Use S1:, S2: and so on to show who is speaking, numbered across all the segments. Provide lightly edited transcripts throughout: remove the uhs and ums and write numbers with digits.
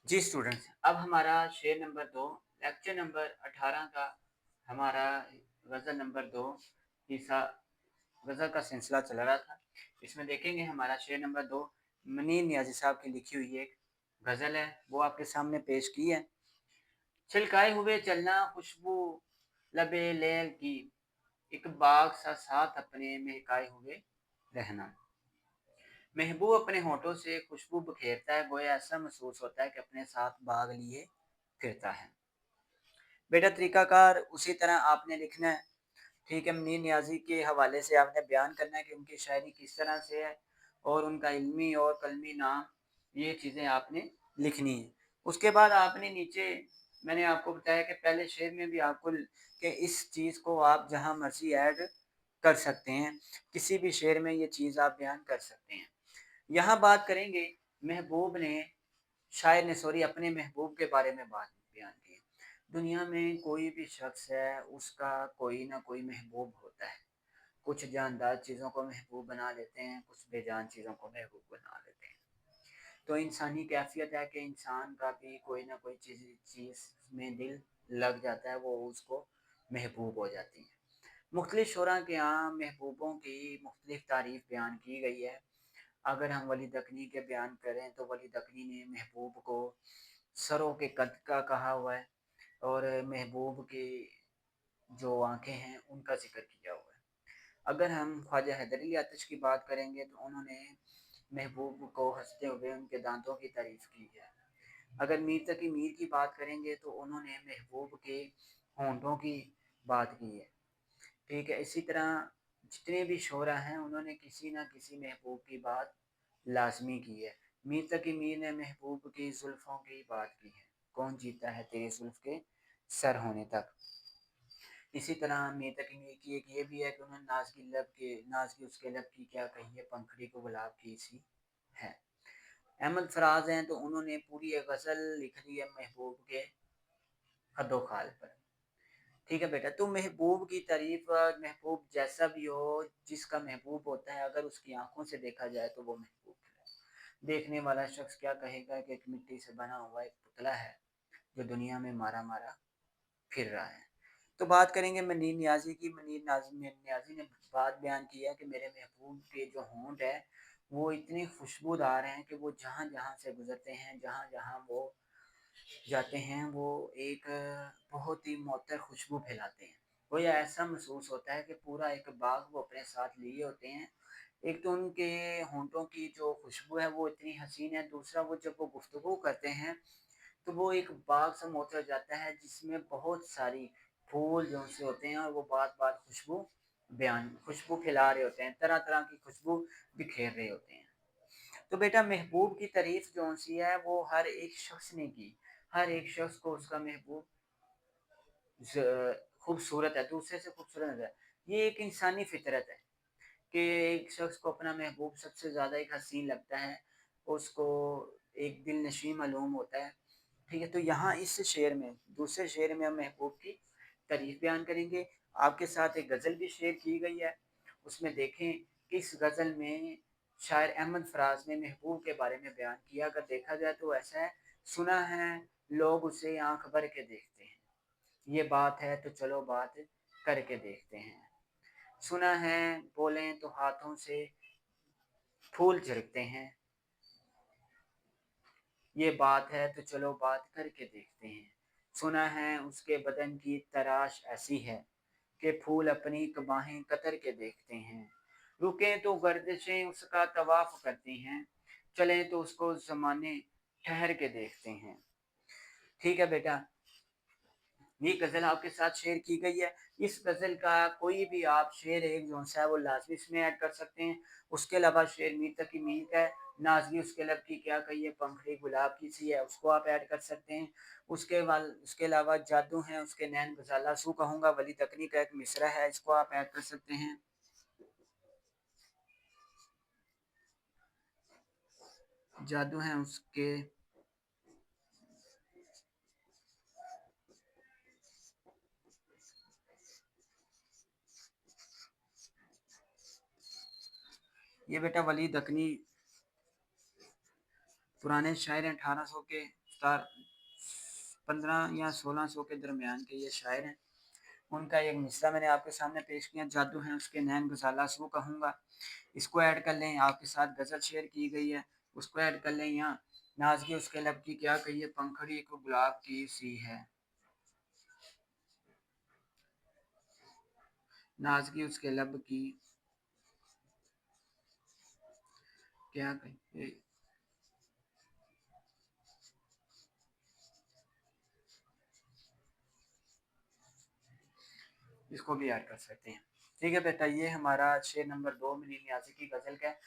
S1: जी students, अब हमारा शेर नंबर 2 लेक्चर नंबर 18 का हमारा गज़ल नंबर 2 हिस्सा गज़ल का सिलसिला चल रहा था। इसमें देखेंगे हमारा शेर नंबर 2 मुनीर नियाज़ी साहब की लिखी हुई एक गज़ल है, वो आपके सामने पेश की है। छिलकाए हुए चलना खुशबू लबे लैल की, एक बाग सा साथ अपने महकाए हुए रहना। महबूब अपने होठों से खुशबू बिखेरता है, गोया ऐसा महसूस होता है कि अपने साथ बाग लिए फिरता है। बेटा तरीकाकार उसी तरह आपने लिखना है। ठीक है, मुनीर नियाज़ी के हवाले से आपने बयान करना है कि उनकी शायरी किस तरह से है और उनका इल्मी और कलमी नाम, ये चीज़ें आपने लिखनी है। उसके बाद आपने नीचे मैंने आपको बताया कि पहले शेर में भी आपको कि इस चीज़ को आप जहाँ मर्ज़ी ऐड कर सकते हैं, किसी भी शेर में ये चीज़ आप बयान कर सकते हैं। यहाँ बात करेंगे महबूब ने शायर ने सॉरी अपने महबूब के बारे में बात बयान की है। दुनिया में कोई भी शख्स है, उसका कोई ना कोई महबूब होता है। कुछ जानदार चीज़ों को महबूब बना लेते हैं, कुछ बेजान चीज़ों को महबूब बना लेते हैं। तो इंसानी कैफ़ियत है कि इंसान का भी कोई ना कोई चीज़ में दिल लग जाता है, वो उसको महबूब हो जाती है। मुख्तलिफ़ शुरा के यहाँ महबूबों की मुख्तलिफ़ तारीफ़ बयान की गई है। अगर हम वली दकनी के बयान करें तो वली दकनी ने महबूब को सरों के कद का कहा हुआ है और महबूब की जो आँखें हैं उनका ज़िक्र किया हुआ है। अगर हम ख्वाजा हैदर अली आतिश की बात करेंगे तो उन्होंने महबूब को हँसते हुए उनके दाँतों की तारीफ़ की है। अगर मीर तकी मीर की बात करेंगे तो उन्होंने महबूब के होंठों की बात की है। ठीक है, इसी तरह जितने भी शोरा हैं उन्होंने किसी न किसी महबूब की बात लाज़मी की है। मीर तकी मीर ने महबूब की ज़ुल्फ़ों की बात की है, कौन जीता है तेरी ज़ुल्फ़ के सर होने तक। इसी तरह मीर तकी मीर की एक ये भी है कि उन्होंने नाज़ की उसके लब की क्या कही है, पंखड़ी को गुलाब की सी है। अहमद फराज हैं तो उन्होंने पूरी एक गज़ल लिख दी है महबूब के खद्दो खाल पर। ठीक है बेटा, तो महबूब की तारीफ़ महबूब जैसा भी हो, जिसका महबूब होता है, अगर उसकी आँखों से देखा जाए तो वो महबूब है। देखने वाला शख्स क्या कहेगा कि एक मिट्टी से बना हुआ एक पुतला है, जो दुनिया में मारा-मारा फिर रहा है। तो बात करेंगे मुनीर नियाज़ी की। नियाज़ी ने बात बयान की है कि मेरे महबूब के जो होंठ हैं, वो इतने खुशबूदार हैं कि वो जहाँ-जहाँ से गुज़रते हैं, जहाँ-जहाँ वो जाते हैं, वो एक बहुत ही मुअत्तर खुशबू फैलाते हैं। गोया ऐसा महसूस होता है कि पूरा एक बाग वो अपने साथ लिए होते हैं। एक तो उनके होंठों की जो खुशबू है वो इतनी हसीन है, दूसरा वो जब वो गुफ्तगू करते हैं तो वो एक बाग सा मोहतर जाता है जिसमें बहुत सारी फूल जो से होते हैं और वो बात-बात खुशबू फैला रहे होते हैं, तरह-तरह की खुशबू बिखेर रहे होते हैं। तो बेटा महबूब की तारीफ़ जौन-सी है वो हर एक शख्स ने की। हर एक शख्स को उसका महबूब ज खूबसूरत है, दूसरे से खूबसूरत नज़र है। ये एक इंसानी फ़ितरत है कि एक शख्स को अपना महबूब सबसे ज़्यादा एक हसीन लगता है, उसको एक दिलनशीं मालूम होता है। ठीक है, तो यहाँ इस शेर में दूसरे शेर में हम महबूब की तारीफ़ बयान करेंगे। आपके साथ एक गज़ल भी शेयर की गई है। उसमें देखें कि इस गज़ल में शायर अहमद फराज ने महबूब के बारे में बयान किया। अगर देखा जाए तो ऐसा है, सुना है लोग उसे आँख भर के देखते हैं। ये बात है तो चलो बात करके देखते हैं। सुना है बोलें तो हाथों से फूल झड़कते हैं। ये बात है तो चलो बात करके देखते हैं। सुना है उसके बदन की तराश ऐसी है कि फूल अपनी बाहें कतर के देखते हैं। रुकें तो गर्दिशें उसका तवाफ करती हैं, चलें तो उसको ज़माने ठहर के देखते हैं। ठीक है बेटा, ये गज़ल आपके साथ शेयर की गई है। इस गज़ल का कोई भी आप शेर एक जो-सा है वो लाज़मी इसमें ऐड कर सकते हैं। उसके अलावा शेर मीर तकी मीर का है, नाज़नी उसके लब की क्या कही है, पंखड़ी गुलाब की सी है, उसको आप ऐड कर सकते हैं। उसके अलावा जादू है उसके नैन गज़ाला सू कहूँगा, वली तकनी का एक मिसरा है, इसको आप ऐड कर सकते हैं। जादू है उसके ये बेटा वली दकनी पुराने शायर हैं 1800 के, 15 या 1600 के दरमियान के ये शायर हैं। उनका एक मिसरा मैंने आपके सामने पेश किया, जादू है उसके नैन गजालास वो कहूँगा, इसको ऐड कर लें। आपके साथ गज़ल शेयर की गई है, उसको ऐड कर लें। यहाँ नाज़गी उसके लब की क्या कही है, पंखड़ी को गुलाब की सी है, नाज़गी उसके लब की क्या कही, इसको भी ऐड कर सकते हैं। ठीक है बेटा, ये हमारा शेर नंबर 2 मिनी नियाज़ी की गज़ल का है।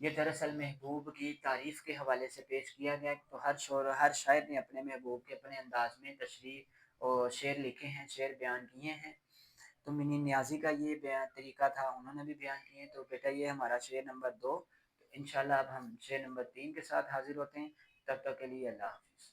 S1: ये दरअसल महबूब की तारीफ़ के हवाले से पेश किया गया। तो हर शायर ने अपने महबूब के अपने अंदाज में तशरीह और शेर लिखे हैं, शेर बयान किए हैं। तो मिनी नियाज़ी का ये बयान तरीका था, उन्होंने भी बयान किए। तो बेटा ये हमारा शेर नंबर 2। इंशाल्लाह अब हम शेर नंबर 3 के साथ हाजिर होते हैं। तब तक के लिए अल्लाह हाफ़िज़।